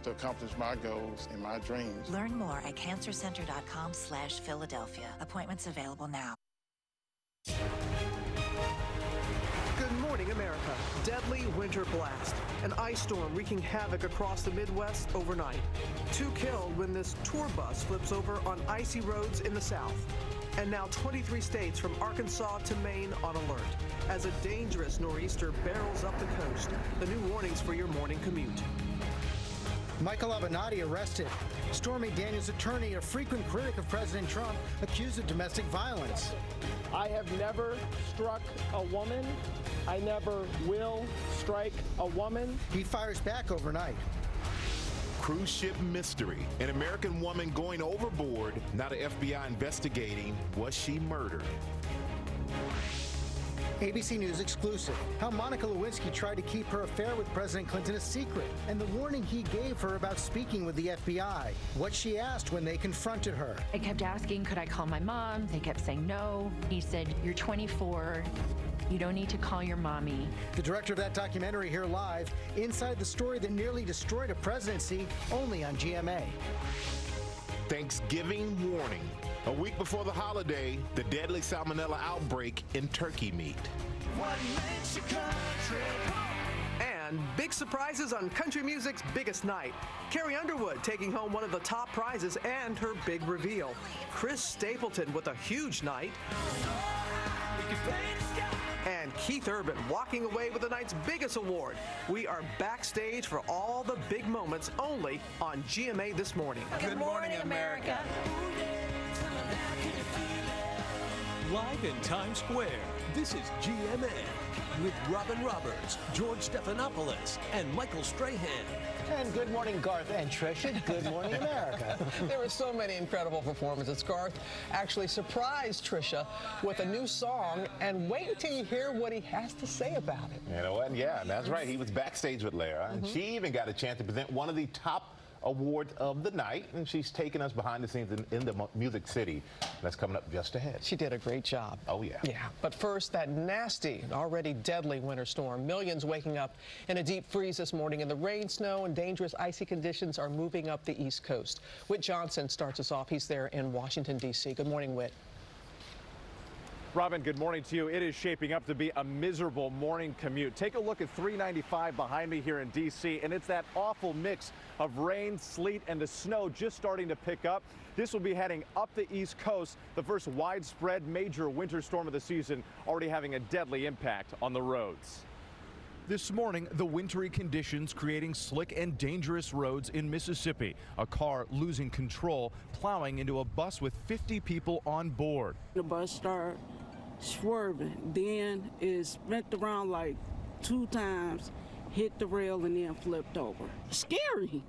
to accomplish my goals and my dreams. Learn more at cancercenter.com/Philadelphia. Appointments available now. Good morning, America. Deadly winter blast. An ice storm wreaking havoc across the Midwest overnight. 2 killed when this tour bus flips over on icy roads in the South. And now 23 states from Arkansas to Maine on alert as a dangerous nor'easter barrels up the coast. The new warnings for your morning commute. Michael Avenatti arrested. Stormy Daniels' attorney, a frequent critic of President Trump, accused of domestic violence. I have never struck a woman. I never will strike a woman. He fires back overnight. Cruise ship mystery. An American woman going overboard. Now the FBI investigating. Was she murdered? ABC News exclusive. How Monica Lewinsky tried to keep her affair with President Clinton a secret, and the warning he gave her about speaking with the FBI. What she asked when they confronted her. I kept asking, could I call my mom? They kept saying no. He said, you're 24. You don't need to call your mommy. The director of that documentary here live, inside the story that nearly destroyed a presidency, only on GMA. Thanksgiving warning. A week before the holiday, the deadly salmonella outbreak in turkey meat. What makes your country? And big surprises on country music's biggest night. Carrie Underwood taking home one of the top prizes and her big reveal. Chris Stapleton with a huge night. And Keith Urban walking away with the night's biggest award. We are backstage for all the big moments only on GMA This Morning. Good morning, America. Live in Times Square, this is GMA with Robin Roberts, George Stephanopoulos, and Michael Strahan. And good morning, Garth and Tricia. Good morning, America. There were so many incredible performances. Garth actually surprised Tricia with a new song, and wait until you hear what he has to say about it. You know what? Yeah, that's right. He was backstage with Lara, and she even got a chance to present one of the top awards of the night, and she's taking us behind the scenes in the Music City. That's coming up just ahead. She did a great job. Oh, yeah. Yeah, but first, that nasty, already deadly winter storm. Millions waking up in a deep freeze this morning, and the rain, snow, and dangerous icy conditions are moving up the East Coast. Whit Johnson starts us off. He's there in Washington, D.C. Good morning, Whit. Robin, good morning to you. It is shaping up to be a miserable morning commute. Take a look at 395 behind me here in D.C., and it's that awful mix of rain, sleet, and the snow just starting to pick up. This will be heading up the East Coast, the first widespread major winter storm of the season, already having a deadly impact on the roads. This morning, the wintry conditions creating slick and dangerous roads in Mississippi. A car losing control, plowing into a bus with 50 people on board. The bus started swerving, then it spent around like 2 times, hit the rail, and then flipped over. Scary.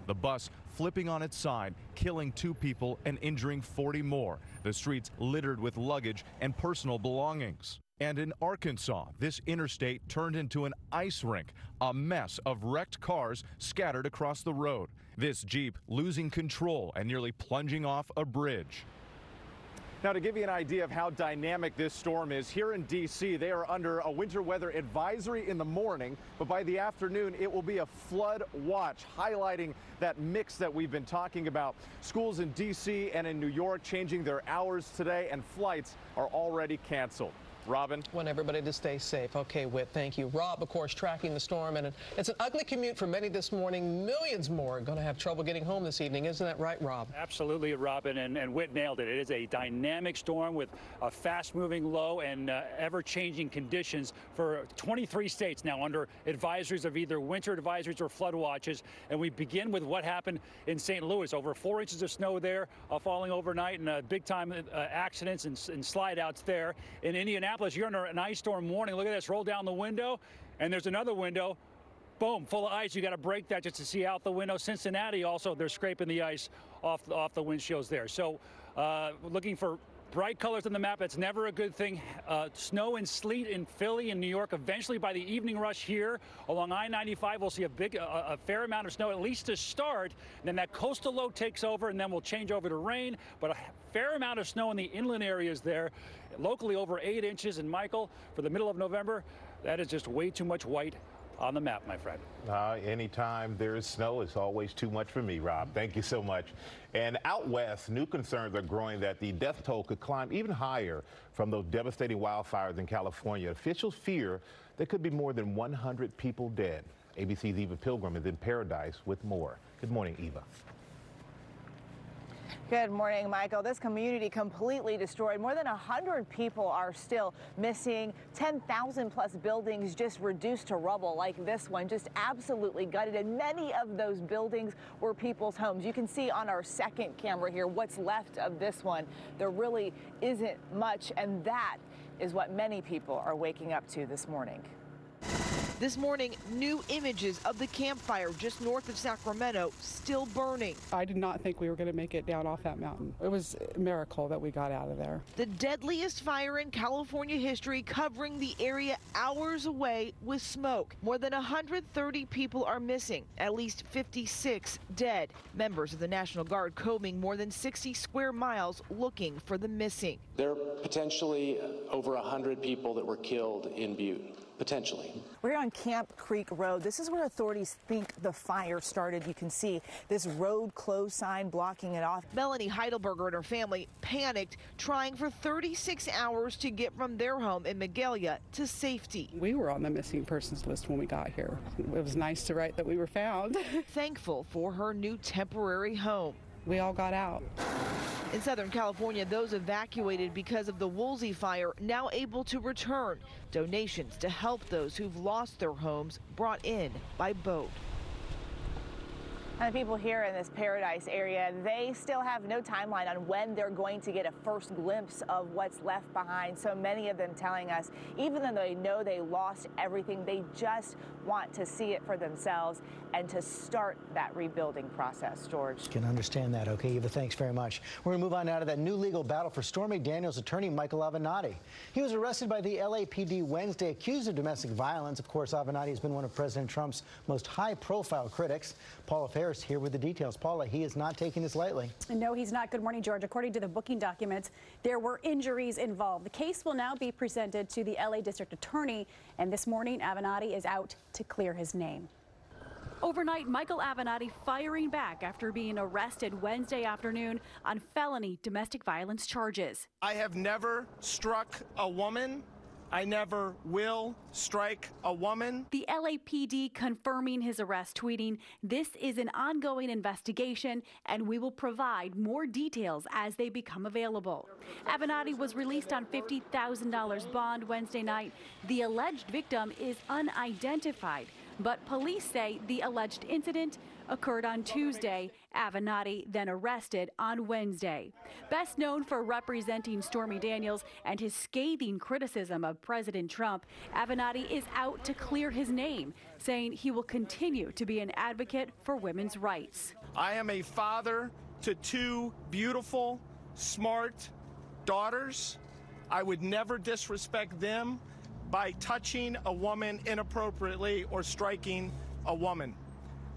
The bus flipping on its side, killing 2 people and injuring 40 more. The streets littered with luggage and personal belongings. And in Arkansas, this interstate turned into an ice rink, a mess of wrecked cars scattered across the road. This Jeep losing control and nearly plunging off a bridge. Now, to give you an idea of how dynamic this storm is, here in D.C., they are under a winter weather advisory in the morning, but by the afternoon, it will be a flood watch, highlighting that mix that we've been talking about. Schools in D.C. and in New York changing their hours today, and flights are already canceled. Robin? Want everybody to stay safe. Okay, Whit, thank you. Rob, of course, tracking the storm, and it's an ugly commute for many this morning. Millions more are going to have trouble getting home this evening. Isn't that right, Rob? Absolutely, Robin, and Whit nailed it. It is a dynamic storm with a fast-moving low and ever-changing conditions for 23 states now under advisories of either winter advisories or flood watches. And we begin with what happened in St. Louis. Over 4 inches of snow there falling overnight, and big-time accidents and slide-outs there. In Indianapolis, you're under an ice storm warning. Look at this. Roll down the window, and there's another window. Boom, full of ice. You got to break that just to see out the window. Cincinnati also, they're scraping the ice off the windshields there. So looking for bright colors on the map. It's never a good thing. Snow and sleet in Philly and New York. Eventually, by the evening rush here along I-95, we'll see a fair amount of snow, at least to start. And then that coastal low takes over, and then we'll change over to rain. But a fair amount of snow in the inland areas there. Locally, over 8 inches. And Michael, for the middle of November, that is just way too much white on the map, my friend. Anytime there is snow, it's always too much for me, Rob. Thank you so much. And out west, new concerns are growing that the death toll could climb even higher from those devastating wildfires in California. Officials fear there could be more than 100 people dead. ABC's Eva Pilgrim is in Paradise with more. Good morning, Eva. Good morning, Michael. This community completely destroyed. More than 100 people are still missing. 10,000 plus buildings just reduced to rubble like this one, just absolutely gutted. And many of those buildings were people's homes. You can see on our second camera here what's left of this one. There really isn't much, and that is what many people are waking up to this morning. This morning, new images of the campfire just north of Sacramento still burning. I did not think we were going to make it down off that mountain. It was a miracle that we got out of there. The deadliest fire in California history, covering the area hours away with smoke. More than 130 people are missing, at least 56 dead. Members of the National Guard combing more than 60 square miles looking for the missing. There are potentially over 100 people that were killed in Butte. Potentially. We're on Camp Creek Road. This is where authorities think the fire started. You can see this road closed sign blocking it off. Melanie Heidelberger and her family panicked, trying for 36 hours to get from their home in Magalia to safety. We were on the missing persons list when we got here. It was nice to write that we were found. Thankful for her new temporary home. We all got out. In Southern California, those evacuated because of the Woolsey fire now able to return. Donations to help those who've lost their homes brought in by boat. And the people here in this Paradise area, they still have no timeline on when they're going to get a first glimpse of what's left behind. So many of them telling us, even though they know they lost everything, they just want to see it for themselves and to start that rebuilding process. George. Can understand that. Okay, Eva, thanks very much. We're going to move on now to that new legal battle for Stormy Daniels' attorney, Michael Avenatti. He was arrested by the LAPD Wednesday, accused of domestic violence. Of course, Avenatti has been one of President Trump's most high-profile critics. Paula Ferris here with the details. Paula, he is not taking this lightly. No, he's not. Good morning, George. According to the booking documents, there were injuries involved. The case will now be presented to the LA District Attorney, and this morning, Avenatti is out to clear his name. Overnight, Michael Avenatti firing back after being arrested Wednesday afternoon on felony domestic violence charges. I have never struck a woman. I never will strike a woman. The LAPD confirming his arrest, tweeting, "This is an ongoing investigation, and we will provide more details as they become available." Avenatti was released on $50,000 bond Wednesday night. The alleged victim is unidentified, but police say the alleged incident occurred on Tuesday. Avenatti then arrested on Wednesday. Best known for representing Stormy Daniels and his scathing criticism of President Trump, Avenatti is out to clear his name, saying he will continue to be an advocate for women's rights. I am a father to two beautiful, smart daughters. I would never disrespect them by touching a woman inappropriately or striking a woman.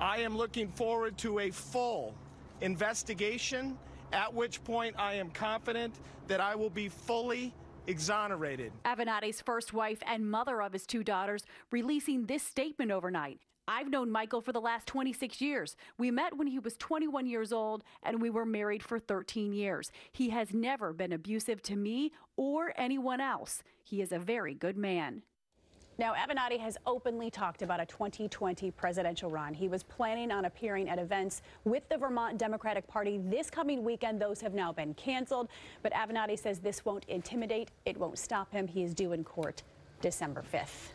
I am looking forward to a full investigation, at which point I am confident that I will be fully exonerated. Avenatti's first wife and mother of his two daughters releasing this statement overnight. "I've known Michael for the last 26 years. We met when he was 21 years old, and we were married for 13 years. He has never been abusive to me or anyone else. He is a very good man." Now, Avenatti has openly talked about a 2020 presidential run. He was planning on appearing at events with the Vermont Democratic Party this coming weekend. Those have now been canceled. But Avenatti says this won't intimidate. It won't stop him. He is due in court December 5th.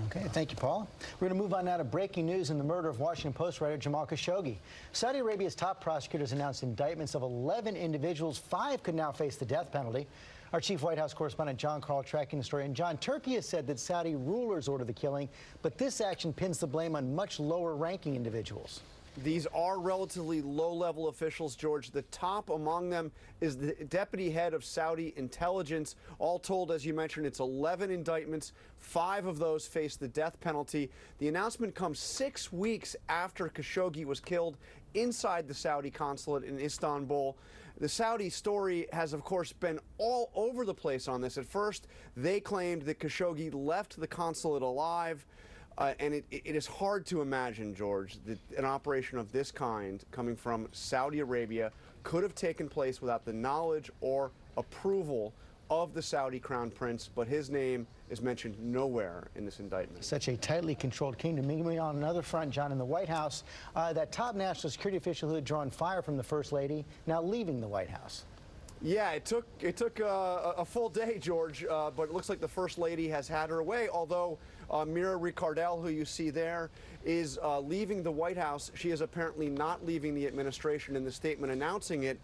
Okay, thank you, Paul. We're going to move on now to breaking news in the murder of Washington Post writer Jamal Khashoggi. Saudi Arabia's top prosecutors announced indictments of 11 individuals. 5 could now face the death penalty. Our chief White House correspondent John Carl tracking the story. And John, Turkey has said that Saudi rulers ordered the killing, but this action pins the blame on much lower-ranking individuals. These are relatively low-level officials, George. The top among them is the deputy head of Saudi intelligence. All told, as you mentioned, it's 11 indictments. 5 of those face the death penalty. The announcement comes 6 weeks after Khashoggi was killed inside the Saudi consulate in Istanbul. The Saudi story has, of course, been all over the place on this. At first, they claimed that Khashoggi left the consulate alive. And it is hard to imagine, George, that an operation of this kind coming from Saudi Arabia could have taken place without the knowledge or approval of the Saudi Crown Prince, but his name is mentioned nowhere in this indictment. Such a tightly controlled kingdom. Meanwhile, on another front, John, in the White House, that top national security official who had drawn fire from the First Lady now leaving the White House. Yeah, it took a full day, George, but it looks like the First Lady has had her way, although Mira Ricardel, who you see there, is leaving the White House. She is apparently not leaving the administration. In the statement announcing it,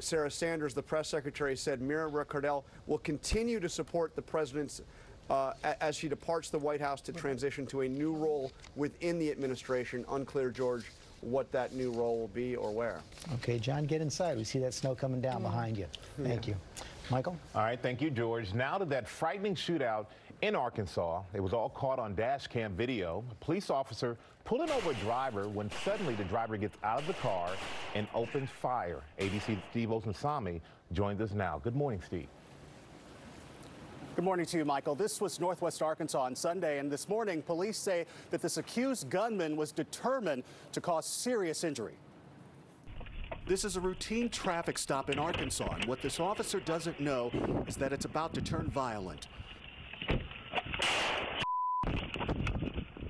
Sarah Sanders, the press secretary, said Mira Ricardel will continue to support the president's as she departs the White House to transition to a new role within the administration. Unclear, George, what that new role will be or where. Okay, John, get inside. We see that snow coming down behind you. Thank you. Michael? All right, thank you, George. Now to that frightening shootout in Arkansas. It was all caught on dash cam video. A police officer pulling over a driver when suddenly the driver gets out of the car and opens fire. ABC's Steve Osensami joins us now. Good morning, Steve. Good morning to you, Michael. This was Northwest Arkansas on Sunday, and this morning police say that this accused gunman was determined to cause serious injury. This is a routine traffic stop in Arkansas, and what this officer doesn't know is that it's about to turn violent.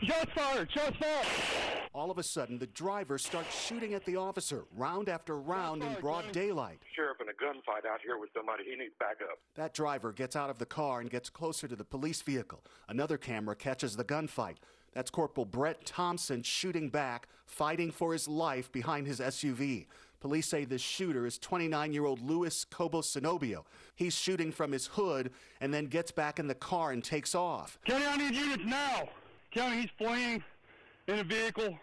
Shots fired! Shots fired! All of a sudden, the driver starts shooting at the officer, round after round in broad daylight. Sheriff in a gunfight out here with somebody. He needs backup. That driver gets out of the car and gets closer to the police vehicle. Another camera catches the gunfight. That's Corporal Brett Thompson shooting back, fighting for his life behind his SUV. Police say this shooter is 29-year-old Luis Cobo-Cenobio. He's shooting from his hood and then gets back in the car and takes off. County, I need units now. County, he's fleeing in a vehicle,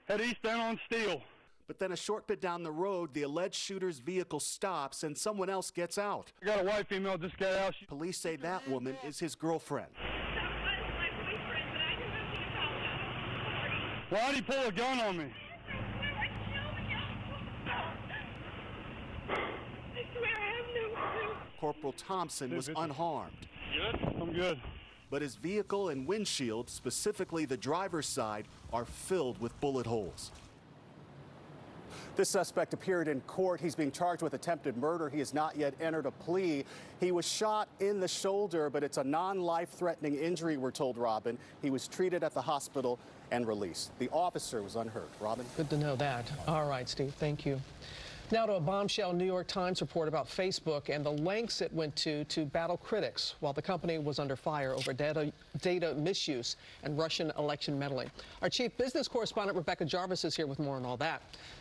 head eastbound on Steel. But then a short bit down the road, the alleged shooter's vehicle stops and someone else gets out. I got a white female just got out. Police say that woman is his girlfriend. Why'd he pull a gun on me? Corporal Thompson was unharmed. Good? I'm good. But his vehicle and windshield, specifically the driver's side, are filled with bullet holes. This suspect appeared in court. He's being charged with attempted murder. He has not yet entered a plea. He was shot in the shoulder, but it's a non-life-threatening injury, we're told, Robin. He was treated at the hospital and released. The officer was unhurt. Robin? Good to know that. All right, Steve, thank you. Now to a bombshell New York Times report about Facebook and the lengths it went to battle critics while the company was under fire over data misuse and Russian election meddling. Our chief business correspondent, Rebecca Jarvis, is here with more on all that.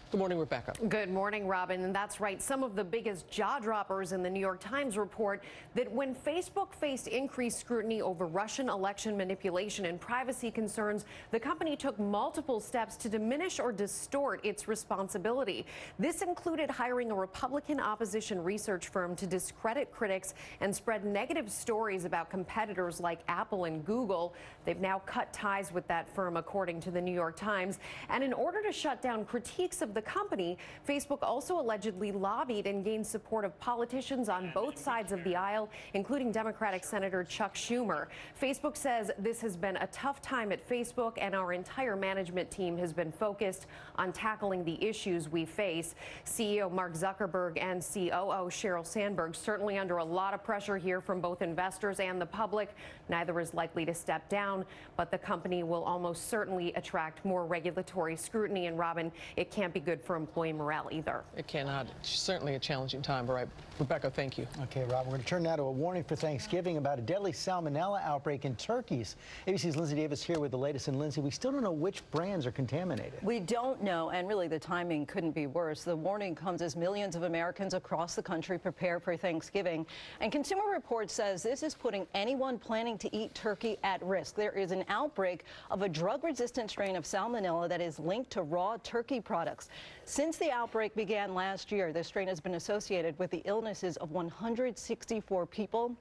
Good morning, Rebecca. Good morning, Robin. And that's right. Some of the biggest jaw droppers in the New York Times report that when Facebook faced increased scrutiny over Russian election manipulation and privacy concerns, the company took multiple steps to diminish or distort its responsibility. This included hiring a Republican opposition research firm to discredit critics and spread negative stories about competitors like Apple and Google. They've now cut ties with that firm, according to the New York Times. And in order to shut down critiques of the company, Facebook also allegedly lobbied and gained support of politicians on both sides of the aisle, including Democratic Senator Chuck Schumer. Facebook says this has been a tough time at Facebook, and our entire management team has been focused on tackling the issues we face. CEO Mark Zuckerberg and COO Sheryl Sandberg certainly under a lot of pressure here from both investors and the public. Neither is likely to step down, but the company will almost certainly attract more regulatory scrutiny. And Robin, it can't be good for employee morale either. It cannot. It's certainly a challenging time. All right, Rebecca, thank you. Okay, Rob, we're going to turn now to a warning for Thanksgiving about a deadly salmonella outbreak in turkeys. ABC's Lindsay Davis here with the latest. And Lindsay, we still don't know which brands are contaminated. We don't know, and really the timing couldn't be worse. The warning comes as millions of Americans across the country prepare for Thanksgiving. And Consumer Reports says this is putting anyone planning to eat turkey at risk. There is an outbreak of a drug-resistant strain of salmonella that is linked to raw turkey products. Since the outbreak began last year, this strain has been associated with the illnesses of 164 people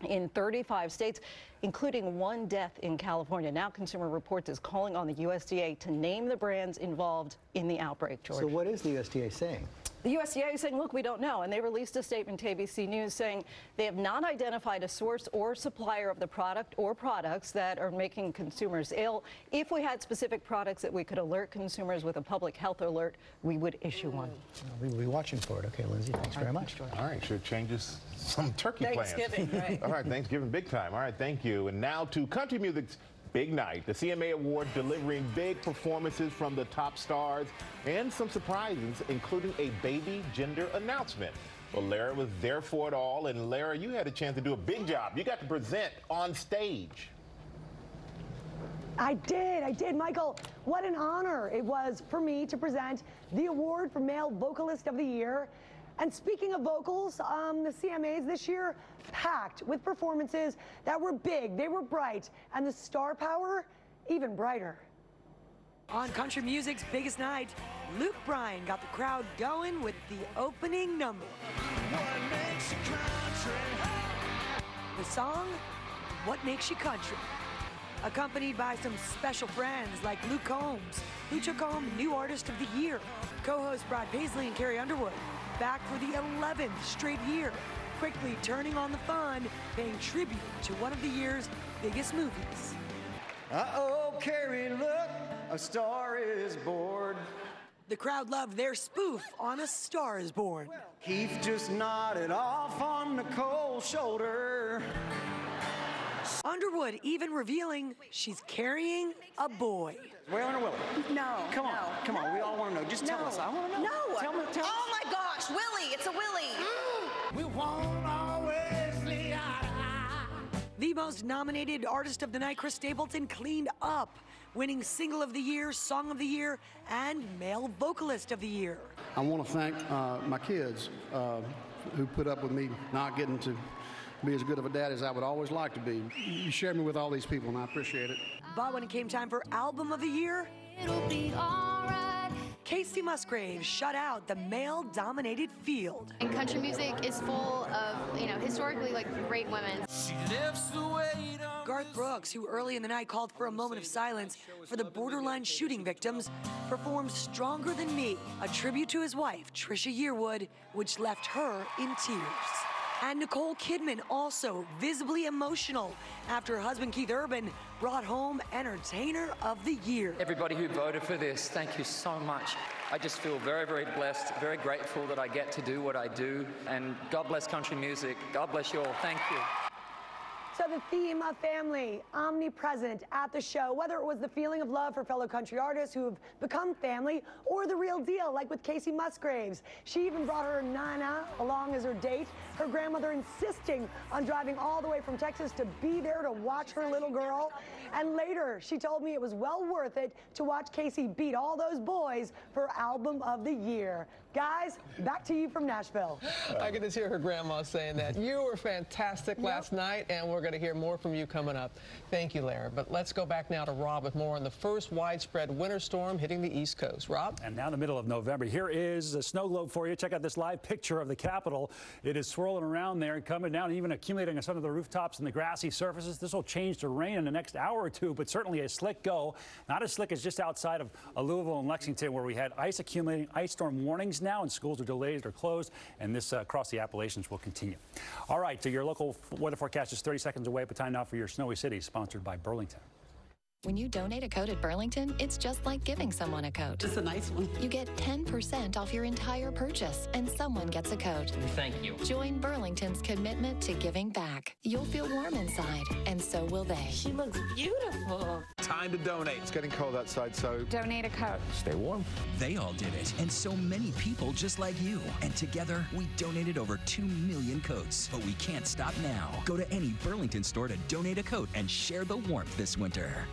in 35 states, including one death in California. Now Consumer Reports is calling on the USDA to name the brands involved in the outbreak, George. So what is the USDA saying? The USDA is saying, look, we don't know. And they released a statement to ABC News saying they have not identified a source or supplier of the product or products that are making consumers ill. If we had specific products that we could alert consumers with a public health alert, we would issue one. We will be watching for it. Okay, Lindsay, thanks very much. All right, sure changes some turkey plans. Thanksgiving, right. All right, Thanksgiving big time. All right, thank you. And now to country music's big night. The CMA Award delivering big performances from the top stars and some surprises, including a baby gender announcement. Well, Lara was there for it all. And Lara, you had a chance to do a big job. You got to present on stage. I did, Michael. What an honor it was for me to present the award for Male Vocalist of the Year. And speaking of vocals, the CMAs this year packed with performances that were big, they were bright, and the star power even brighter. On country music's biggest night, Luke Bryan got the crowd going with the opening number. The song, What Makes You Country? Accompanied by some special friends like Luke Combs, who took home New Artist of the Year. Co-hosts Brad Paisley and Carrie Underwood, back for the 11th straight year, quickly turning on the fun, paying tribute to one of the year's biggest movies. Uh-oh, Carrie, look, a star is born. The crowd loved their spoof on A Star is Born. Keith just nodded off on Nicole's shoulder. Underwood even revealing she's carrying a boy. Waylon or Willie? No. Come on, come on. We all want to know. Just tell us. I want to know. No. Tell me. Oh my gosh, Willie! It's a Willie. We won't always see eye to eye. The most nominated artist of the night, Chris Stapleton, cleaned up, winning Single of the Year, Song of the Year, and Male Vocalist of the Year. I want to thank my kids who put up with me not getting to be as good of a dad as I would always like to be. You share me with all these people, and I appreciate it. But when it came time for Album of the Year, It'll be all right. Casey Musgraves shut out the male-dominated field. And country music is full of, historically, great women. Garth Brooks, who early in the night called for a moment of silence for the borderline shooting victims, performed Stronger Than Me, a tribute to his wife, Trisha Yearwood, which left her in tears. And Nicole Kidman also visibly emotional after her husband Keith Urban brought home Entertainer of the Year. Everybody who voted for this, thank you so much. I just feel very, very blessed, very grateful that I get to do what I do. And God bless country music. God bless you all. Thank you. So the theme of family, omnipresent at the show, whether it was the feeling of love for fellow country artists who have become family or the real deal, like with Casey Musgraves. She even brought her Nana along as her date, her grandmother insisting on driving all the way from Texas to be there to watch her little girl. And later, she told me it was well worth it to watch Casey beat all those boys for Album of the Year. Guys, back to you from Nashville. I can just hear her grandma saying that. You were fantastic last night, and we're going to hear more from you coming up. Thank you, Lara. But let's go back now to Rob with more on the first widespread winter storm hitting the East Coast. Rob? And now in the middle of November, here is a snow globe for you. Check out this live picture of the Capitol. It is swirling around there and coming down, even accumulating on some of the rooftops and the grassy surfaces. This will change to rain in the next hour or two, but certainly a slick go. Not as slick as just outside of Louisville and Lexington, where we had ice accumulating, ice storm warnings now, and schools are delayed or closed, and this across the Appalachians will continue. All right, so your local weather forecast is 30 seconds away, but time now for your Snowy City, sponsored by Burlington. When you donate a coat at Burlington, it's just like giving someone a coat. It's a nice one. You get 10% off your entire purchase, and someone gets a coat. Thank you. Join Burlington's commitment to giving back. You'll feel warm inside, and so will they. She looks beautiful. Time to donate. It's getting cold outside, so donate a coat. Stay warm. They all did it, and so many people just like you. And together, we donated over 2 million coats. But we can't stop now. Go to any Burlington store to donate a coat and share the warmth this winter.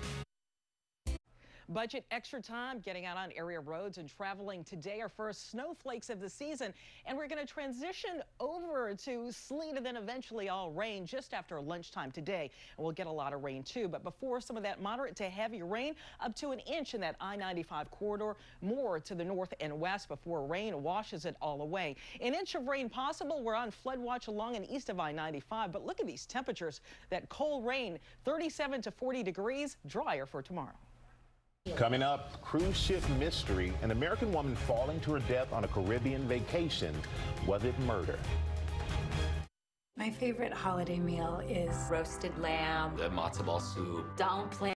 Budget extra time getting out on area roads and traveling today. Our first snowflakes of the season, and we're going to transition over to sleet and then eventually all rain just after lunchtime today. And we'll get a lot of rain too, but before some of that moderate to heavy rain, up to an inch in that I-95 corridor, more to the north and west before rain washes it all away. An inch of rain possible. We're on flood watch along and east of I-95, but look at these temperatures. That cold rain, 37 to 40 degrees, drier for tomorrow. Coming up, cruise ship mystery, an American woman falling to her death on a Caribbean vacation. Was it murder? My favorite holiday meal is roasted lamb, the matzo ball soup. Don't plan